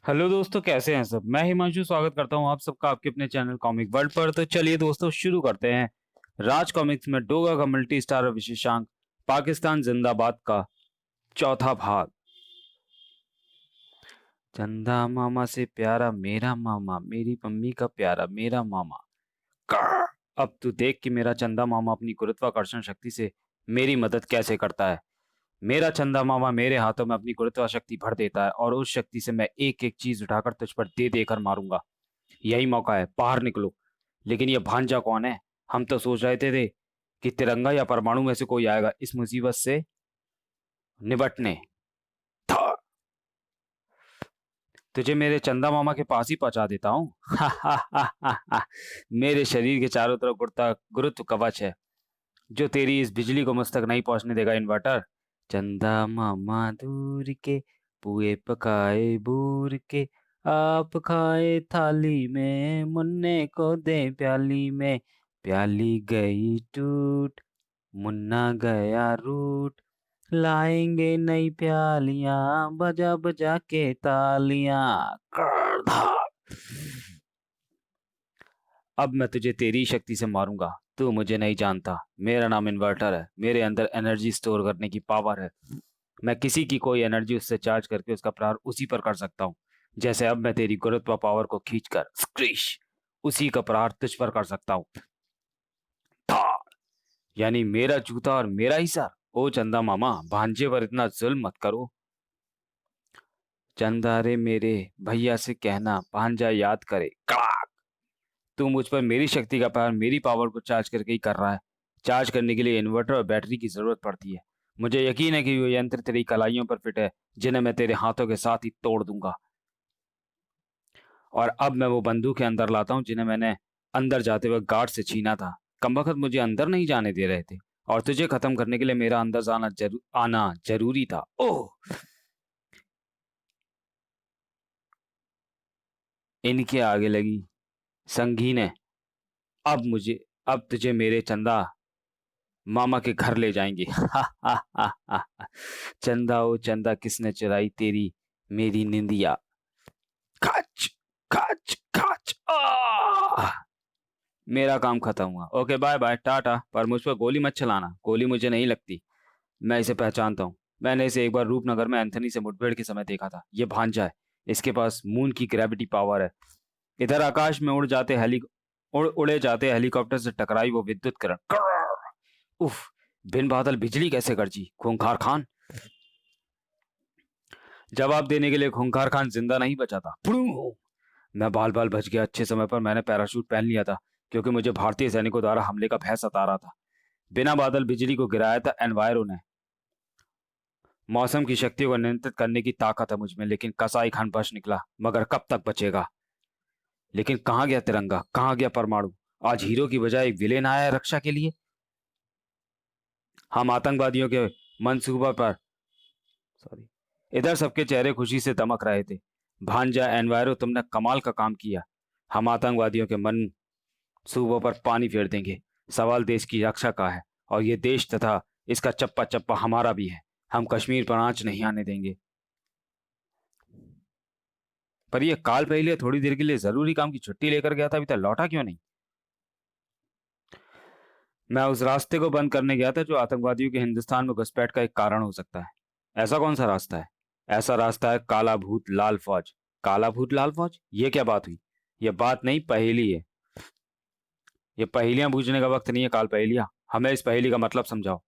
Hello दोस्तों, कैसे हैं सब। मैं हिमांशु स्वागत करता हूं आप सबका आपके अपने चैनल कॉमिक वर्ल्ड पर। तो चलिए दोस्तों शुरू करते हैं राज कॉमिक्स में डोगा का मल्टी स्टार विशेषांक पाकिस्तान जिंदाबाद का चौथा भाग। चंदा मामा से प्यारा मेरा मामा, मेरी मम्मी का प्यारा मेरा मामा। कर्र! अब तू देख कि मेरा चंदा मामा अपनी गुरुत्वाकर्षण शक्ति से मेरी मदद कैसे करता है। मेरा चंदा मामा मेरे हाथों में अपनी गुरुत्वा शक्ति भर देता है और उस शक्ति से मैं एक एक चीज उठाकर तुझ पर दे देकर मारूंगा। यही मौका है, बाहर निकलो। लेकिन ये भांजा कौन है? हम तो सोच रहे थे कि तिरंगा या परमाणु में से कोई आएगा इस मुसीबत से निपटने। था, तुझे मेरे चंदा मामा के पास ही पहुंचा देता हूँ। मेरे शरीर के चारों तरफ गुरुत्व कवच है जो तेरी इस बिजली को मुझ तक नहीं पहुंचने देगा। इन्वर्टर। चंदा मामा दूर के पुए पकाए बूर के, आप खाए थाली में मुन्ने को दे प्याली में। प्याली गई टूट, मुन्ना गया रूट, लाएंगे नई प्यालियां बजा बजा के तालियां। कर्धा। अब मैं तुझे तेरी शक्ति से मारूंगा। तू मुझे नहीं जानता, मेरा नाम इन्वर्टर है। मेरे अंदर एनर्जी स्टोर करने की पावर है। मैं किसी की कोई एनर्जी उससे चार्ज करके उसका प्रहार उसी पर कर सकता हूँ। जैसे अब मैं तेरी गुरुत्व पावर को खींचकर स्क्रीश उसी का प्रहार तुझ पर कर सकता हूँ। यानी मेरा जूता और मेरा ही सर। ओ चंदा मामा, भांजे पर इतना जुल्म मत करो। चंदा रे मेरे भैया से कहना भांजा याद करे। कड़ाक। तू मुझ पर मेरी शक्ति का प्रहार मेरी पावर को चार्ज करके ही कर रहा है। चार्ज करने के लिए इन्वर्टर और बैटरी की जरूरत पड़ती है। मुझे यकीन है कि ये यंत्र तेरी कलाइयों पर फिट है, जिन्हें मैं तेरे हाथों के साथ ही तोड़ दूंगा। और अब मैं वो बंदूकें अंदर लाता हूँ जिन्हें मैंने अंदर जाते वक्त गार्ड से छीना था। कमबख्त मुझे अंदर नहीं जाने दे रहे थे और तुझे खत्म करने के लिए मेरा अंदर आना जरूरी था। ओह, इनके आगे लगी संगीन है। अब मुझे अब तुझे मेरे चंदा मामा के घर ले जाएंगे। हा हा हा हा। चंदा ओ चंदा, किसने चुराई तेरी मेरी निंदिया। खच खच खच। मेरा काम खत्म हुआ। Okay bye bye tata. पर मुझ पर गोली मत चलाना, गोली मुझे नहीं लगती। मैं इसे पहचानता हूँ। मैंने इसे एक बार रूपनगर में एंथनी से मुठभेड़ के समय देखा था। ये भांजा है। इसके पास मून की ग्रेविटी पावर है। इधर आकाश में उड़े जाते हेलीकॉप्टर से टकराई वो विद्युत किरण। उफ, बिन बादल बिजली कैसे गरजी। खूंखार खान। जवाब देने के लिए खूंखार खान जिंदा नहीं बचा था। मैं बाल बाल बच गया। अच्छे समय पर मैंने पैराशूट पहन लिया था क्योंकि मुझे भारतीय सैनिकों द्वारा हमले का भय सता रहा था। बिना बादल बिजली को गिराया था एनवायरो ने। मौसम की शक्तियों को नियंत्रित करने की ताकत है मुझ में, लेकिन कसाई खान बच निकला। मगर कब तक बचेगा? लेकिन कहाँ गया तिरंगा, कहाँ गया परमाणु? आज हीरो की बजाय विलेन आया है रक्षा के लिए। हम आतंकवादियों के मंसूबा पर सॉरी इधर सबके चेहरे खुशी से दमक रहे थे। भांजा एनवायरो, तुमने कमाल का काम किया। हम आतंकवादियों के मंसूबों पर पानी फेर देंगे। सवाल देश की रक्षा का है और ये देश तथा इसका चप्पा चप्पा हमारा भी है। हम कश्मीर पर आंच नहीं आने देंगे। पर यह काल पहले थोड़ी देर के लिए जरूरी काम की छुट्टी लेकर गया था, अभी तक लौटा क्यों नहीं? मैं उस रास्ते को बंद करने गया था जो आतंकवादियों के हिंदुस्तान में घुसपैठ का एक कारण हो सकता है। ऐसा कौन सा रास्ता है? ऐसा रास्ता है काला भूत लाल फौज। काला भूत लाल फौज, ये क्या बात हुई? ये बात नहीं, पहेली है। ये पहेलियां बूझने का वक्त नहीं है काल पहेलिया। हमें इस पहेली का मतलब समझाओ।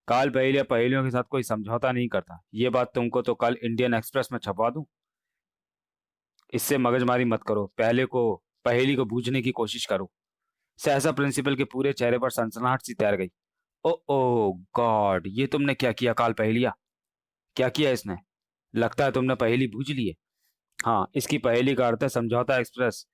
काल पहेलिया पहेलियों के साथ कोई समझौता नहीं करता। ये बात तुमको तो कल इंडियन एक्सप्रेस में छपवा दूं। इससे मगजमारी मत करो, पहले को पहेली को बूझने की कोशिश करो। सहसा प्रिंसिपल के पूरे चेहरे पर सनसनाहट सी तैर गई। ओ ओ गॉड, ये तुमने क्या किया काल पहेलिया? क्या किया इसने? लगता है तुमने पहेली बूझ ली है। हाँ, इसकी पहेली का अर्थ है समझौता एक्सप्रेस।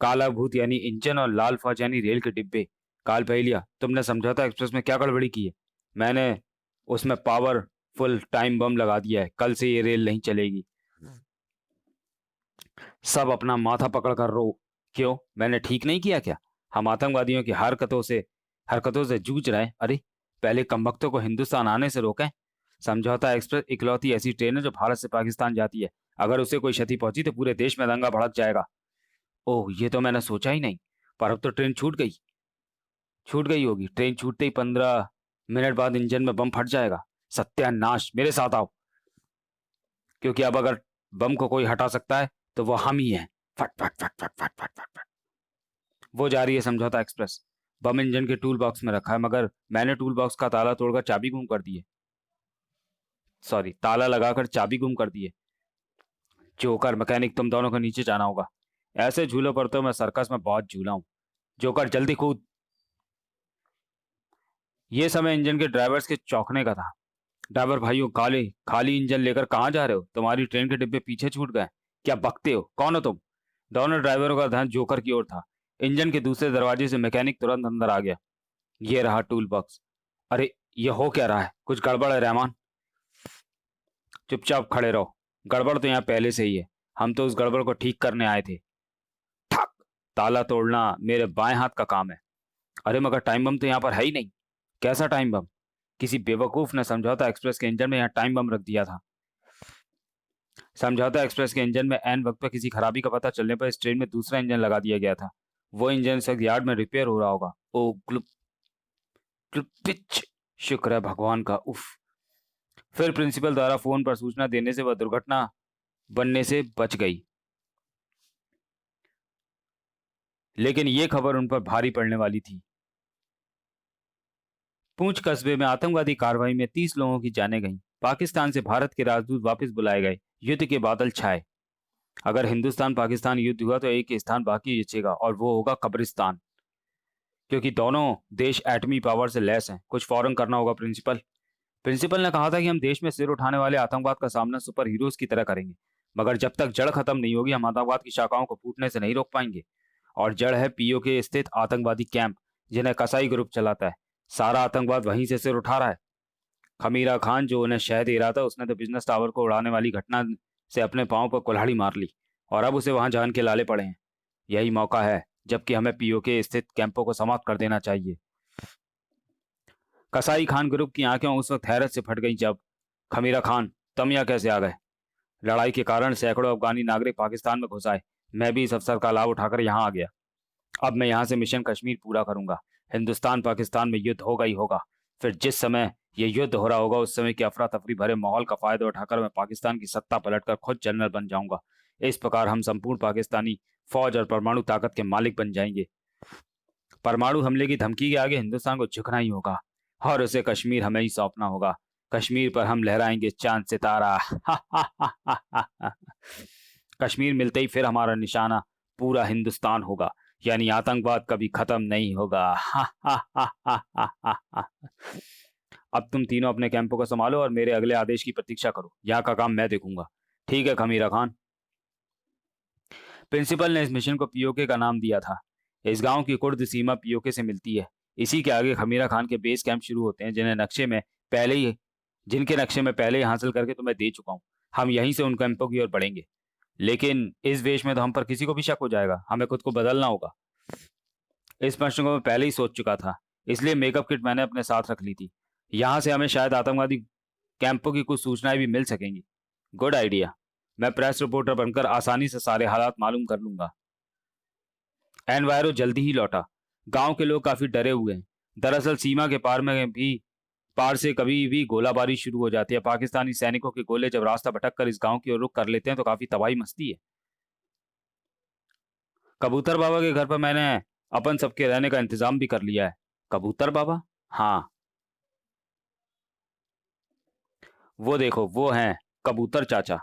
काला भूत यानी इंजन और लाल फौज यानी रेल के डिब्बे। काल पहेलिया, तुमने समझौता एक्सप्रेस में क्या गड़बड़ी की है? मैंने उसमें पावरफुल टाइम बम लगा दिया है। कल से ये रेल नहीं चलेगी। सब अपना माथा पकड़ कर रो। क्यों, मैंने ठीक नहीं किया क्या? हम आतंकवादियों की हरकतों से जूझ रहे हैं। अरे, पहले कमबख्तों को हिंदुस्तान आने से रोकें। समझौता एक्सप्रेस इकलौती ऐसी ट्रेन है जो भारत से पाकिस्तान जाती है। अगर उसे कोई क्षति पहुंची तो पूरे देश में दंगा भड़क जाएगा। ओह, ये तो मैंने सोचा ही नहीं। पर अब तो ट्रेन छूट गई होगी। ट्रेन छूटते ही 15 मिनट बाद इंजन में बम फट जाएगा। सत्यानाश, मेरे साथ आओ, क्योंकि अब अगर बम को कोई हटा सकता है तो वो हम ही हैं। फट फट फट फट फट फट फट फट। वो जा रही है समझौता एक्सप्रेस। बम इंजन के टूल बॉक्स में रखा है, मगर मैंने टूल बॉक्स का ताला तोड़कर चाबी गुम कर दी है। सॉरी, ताला लगाकर चाबी गुम कर दी है। जोकर मैकेनिक, तुम दोनों को नीचे जाना होगा। ऐसे झूलों पर तो मैं सर्कस में बहुत झूला हूं। जोकर जल्दी कूद। ये समय इंजन के ड्राइवर्स के चौंकने का था। ड्राइवर भाइयों, काले खाली इंजन लेकर कहाँ जा रहे हो? तुम्हारी ट्रेन के डिब्बे पीछे छूट गए। क्या बकते हो? कौन हो तुम? दोनों ड्राइवरों का ध्यान जोकर की ओर था। इंजन के दूसरे दरवाजे से मैकेनिक तुरंत अंदर आ गया। ये रहा टूल बॉक्स। अरे, ये हो क्या रहा है? कुछ गड़बड़ है रहमान? चुपचाप खड़े रहो। गड़बड़ तो यहाँ पहले से ही है। हम तो उस गड़बड़ को ठीक करने आए थे। ठक। ताला तोड़ना मेरे बाएं हाथ का काम है। अरे मगर टाइम बम तो यहाँ पर है ही नहीं। कैसा टाइम बम? किसी बेवकूफ ने समझौता एक्सप्रेस के इंजन में यहाँ टाइम बम रख दिया था। समझौता एक्सप्रेस के इंजन में ऐन वक्त पर किसी खराबी का पता चलने पर इस ट्रेन में दूसरा इंजन लगा दिया गया था। वो इंजन इस वक्त यार्ड में रिपेयर हो रहा होगा। ओ ग्लुप ग्लुप पिच। शुक्र है भगवान का। उफ। फिर प्रिंसिपल द्वारा फोन पर सूचना देने से वह दुर्घटना बनने से बच गई। लेकिन यह खबर उन पर भारी पड़ने वाली थी। पूंछ कस्बे में आतंकवादी कार्रवाई में 30 लोगों की जानें गईं। पाकिस्तान से भारत के राजदूत वापस बुलाए गए। युद्ध के बादल छाए। अगर हिंदुस्तान पाकिस्तान युद्ध हुआ तो एक ही स्थान बाकी बचेगा, और वो होगा कब्रिस्तान। क्योंकि दोनों देश एटमी पावर से लैस हैं। कुछ फौरन करना होगा प्रिंसिपल। प्रिंसिपल ने कहा था कि हम देश में सिर उठाने वाले आतंकवाद का सामना सुपर हीरोज की तरह करेंगे, मगर जब तक जड़ खत्म नहीं होगी हम आतंकवाद की शाखाओं को फूटने से नहीं रोक पाएंगे। और जड़ है पीओके स्थित आतंकवादी कैंप, जिन्हें कसाई ग्रुप चलाता है। सारा आतंकवाद वहीं से सिर उठा रहा है। खमीरा खान जो उन्हें शह दे रहा था, उसने तो बिजनेस टावर को उड़ाने वाली घटना से अपने पांव पर कुल्हाड़ी मार ली, और अब उसे वहां जान के लाले पड़े हैं। यही मौका है जबकि हमें पीओके स्थित कैंपों को समाप्त कर देना चाहिए। कसाई खान ग्रुप की आंखें उस वक्त हैरत से फट गईं जब खमीरा खान, तुम यहाँ कैसे आ गए? लड़ाई के कारण सैकड़ों अफगानी नागरिक पाकिस्तान में घुस आए। मैं भी इस अवसर का लाभ उठाकर यहाँ आ गया। अब मैं यहाँ से मिशन कश्मीर पूरा करूंगा। हिंदुस्तान पाकिस्तान में युद्ध होगा ही होगा। फिर जिस समय यह युद्ध हो रहा होगा उस समय की अफरा तफरी भरे माहौल का फायदा उठाकर मैं पाकिस्तान की सत्ता पलटकर खुद जनरल बन जाऊंगा। इस प्रकार हम संपूर्ण पाकिस्तानी फौज और परमाणु ताकत के मालिक बन जाएंगे। परमाणु हमले की धमकी के आगे हिंदुस्तान को झुकना ही होगा, और उसे कश्मीर हमें ही सौंपना होगा। कश्मीर पर हम लहराएंगे चांद सितारा। कश्मीर मिलते ही फिर हमारा निशाना पूरा हिंदुस्तान होगा, यानी आतंकवाद कभी खत्म नहीं होगा। अब तुम तीनों अपने कैंपों को संभालो और मेरे अगले आदेश की प्रतीक्षा करो। यहाँ का काम मैं देखूंगा। ठीक है खमीरा खान। प्रिंसिपल ने इस मिशन को पीओके का नाम दिया था। इस गांव की कुर्द सीमा पीओके से मिलती है। इसी के आगे खमीरा खान के बेस कैंप शुरू होते हैं, जिनके नक्शे में पहले ही हासिल करके तुम्हें दे चुका हूं। हम यहीं से उन कैंपों की ओर बढ़ेंगे। लेकिन इस वेश में तो हम पर किसी को भी शक हो जाएगा। हमें खुद को बदलना होगा। इस प्रश्न को मैं पहले ही सोच चुका था, इसलिए मेकअप किट मैंने अपने साथ रख ली थी। यहाँ से हमें शायद आतंकवादी कैंपों की कुछ सूचनाएं भी मिल सकेंगी। Good idea. मैं प्रेस रिपोर्टर बनकर आसानी से सारे हालात मालूम कर लूंगा। एनवायरो जल्दी ही लौटा। गांव के लोग काफी डरे हुए हैं। दरअसल सीमा के पार से कभी भी गोलाबारी शुरू हो जाती है। पाकिस्तानी सैनिकों के गोले जब रास्ता भटक कर इस गांव की ओर रुख कर लेते हैं तो काफी तबाही मचती है। कबूतर बाबा के घर पर मैंने अपन सबके रहने का इंतजाम भी कर लिया है। कबूतर बाबा? हाँ, वो देखो, वो हैं कबूतर चाचा।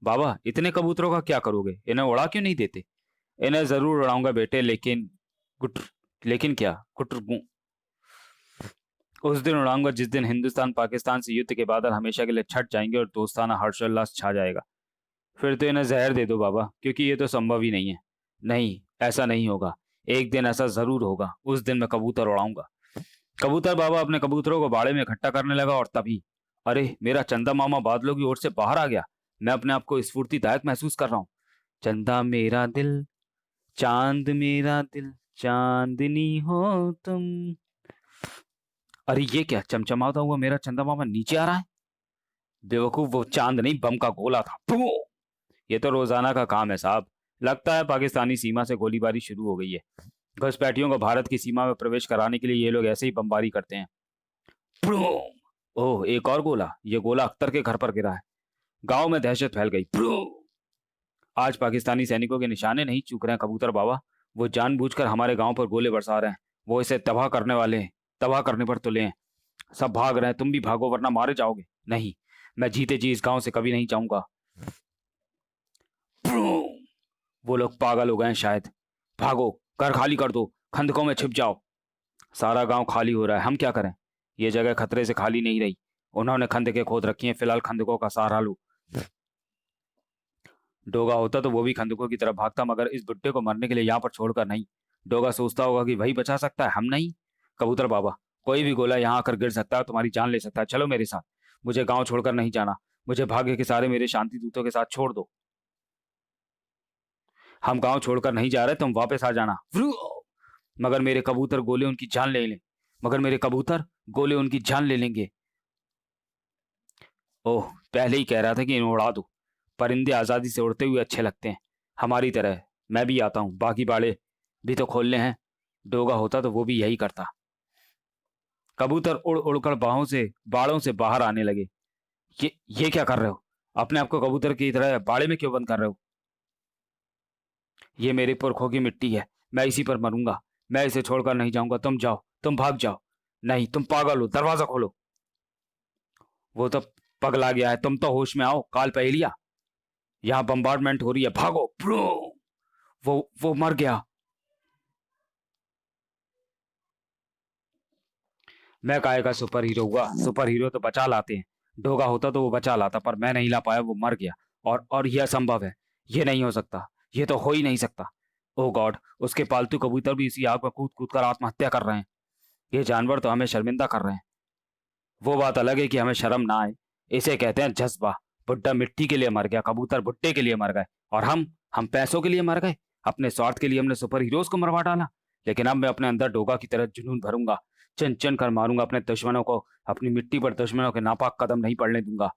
बाबा, इतने कबूतरों का क्या करोगे? इन्हें उड़ा क्यों नहीं देते? इन्हें जरूर उड़ाऊंगा बेटे, लेकिन गुटर लेकिन क्या गुटर गु- उस दिन उड़ाऊंगा जिस दिन हिंदुस्तान पाकिस्तान से युद्ध के बादल हमेशा के लिए छट जाएंगे और दोस्ताना हर्षोल्लास छा जाएगा। फिर तो इन्हें जहर दे दो बाबा, क्योंकि ये तो संभव ही नहीं है। नहीं, ऐसा नहीं होगा। एक दिन ऐसा जरूर होगा। उस दिन मैं कबूतर उड़ाऊंगा। कबूतर बाबा अपने कबूतरों को बाड़े में इकट्ठा करने लगा, और तभी अरे, मेरा चंदा मामा बादलों की ओर से बाहर आ गया। मैं अपने आप को स्फूर्तिदायक महसूस कर रहा हूँ। चंदा मेरा दिल, चांद मेरा दिल, चांदनी हो तुम। अरे ये क्या, चमचमाता हुआ मेरा चंदा मामा नीचे आ रहा है? बेवकूफ, वो चांद नहीं बम का गोला था। फू! ये तो रोजाना का काम है साहब। लगता है पाकिस्तानी सीमा से गोलीबारी शुरू हो गई है। घुसपैठियों को भारत की सीमा में प्रवेश कराने के लिए ये लोग ऐसे ही बमबारी करते हैं। फू! ओह, एक और गोला। ये गोला अख्तर के घर पर गिरा है। गांव में दहशत फैल गई। फू! आज पाकिस्तानी सैनिकों के निशाने नहीं चूक रहे हैं कबूतर बाबा। वो जानबूझकर हमारे गांव पर गोले बरसा रहे हैं। वो इसे तबाह करने वाले हैं। तबाह करने पर तुले हैं। सब भाग रहे हैं, तुम भी भागो वरना मारे जाओगे। नहीं, मैं जीते जी इस गांव से कभी नहीं जाऊंगा। वो लोग पागल हो गए हैं शायद। भागो, घर खाली कर दो, खंदकों में छिप जाओ। सारा गांव खाली हो रहा है, हम क्या करें? ये जगह खतरे से खाली नहीं रही। उन्होंने खंदकें खोद रखी हैं, फिलहाल खंदकों का सहारा लो। डोगा होता तो वो भी खंदकों की तरफ भागता, मगर इस बुड्ढे को मरने के लिए यहाँ पर छोड़कर नहीं। डोगा सोचता होगा कि वही बचा सकता है, हम नहीं। कबूतर बाबा, कोई भी गोला यहाँ आकर गिर सकता है, तुम्हारी जान ले सकता है। चलो मेरे साथ, मुझे गांव छोड़कर नहीं जाना। मुझे भाग्य के सारे मेरे शांति दूतों के साथ छोड़ दो। हम गांव छोड़कर नहीं जा रहे, तुम वापस आ जाना। मगर मेरे कबूतर गोले उनकी जान ले लें। मगर मेरे कबूतर गोले उनकी जान ले लेंगे। ओह, पहले ही कह रहा था कि इन्हें उड़ा दो। परिंदे आजादी से उड़ते हुए अच्छे लगते हैं, हमारी तरह। मैं भी आता हूँ, बाकी बाड़े भी तो खोलने हैं। डोगा होता तो वो भी यही करता। कबूतर उड़ उड़कर बाड़ों से बाहर आने लगे। ये क्या कर रहे हो? अपने आप को कबूतर की तरह बाड़े में क्यों बंद कर रहे हो? ये मेरे पुरखों की मिट्टी है, मैं इसी पर मरूंगा। मैं इसे छोड़कर नहीं जाऊंगा। तुम जाओ, तुम भाग जाओ। नहीं, तुम पागल हो, दरवाजा खोलो। वो तो पगला गया है, तुम तो होश में आओ काल पहेलिया। यहाँ बम्बार्डमेंट हो रही है, भागो। ब्रो! वो मर गया। मैं काहे का सुपर हीरो हुआ? सुपर हीरो तो बचा लाते हैं। डोगा होता तो वो बचा लाता, पर मैं नहीं ला पाया, वो मर गया। और ये असंभव है। ये नहीं हो सकता। ये तो हो ही नहीं सकता। ओ गॉड, उसके पालतू कबूतर भी इसी आग में कूद कूद कर आत्महत्या कर रहे हैं। ये जानवर तो हमें शर्मिंदा कर रहे हैं। वो बात अलग है कि हमें शर्म ना आए। इसे कहते हैं जज्बा। बुड्ढा मिट्टी के लिए मर गया, कबूतर भुट्टे के लिए मर गए, और हम पैसों के लिए मर गए। अपने स्वार्थ के लिए हमने सुपर हीरोज को मरवा डाला। लेकिन अब मैं अपने अंदर डोगा की तरह जुनून भरूंगा। चन चन कर मारूंगा अपने दुश्मनों को। अपनी मिट्टी पर दुश्मनों के नापाक कदम नहीं पड़ने दूंगा।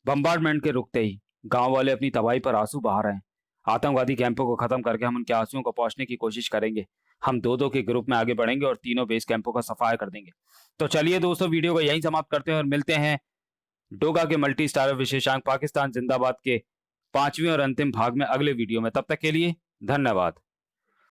बम्बार्डमेंट के रुकते ही गांव वाले अपनी तबाही पर आंसू बहा रहे हैं। आतंकवादी कैंपों को खत्म करके हम उनके आंसुओं को पहुंचने की कोशिश करेंगे। हम दो दो के ग्रुप में आगे बढ़ेंगे और तीनों बेस कैंपों का सफाया कर देंगे। तो चलिए दोस्तों, वीडियो को यहीं समाप्त करते हैं और मिलते हैं डोगा के मल्टी स्टारर विशेषांक पाकिस्तान जिंदाबाद के 5वें और अंतिम भाग में अगले वीडियो में। तब तक के लिए धन्यवाद।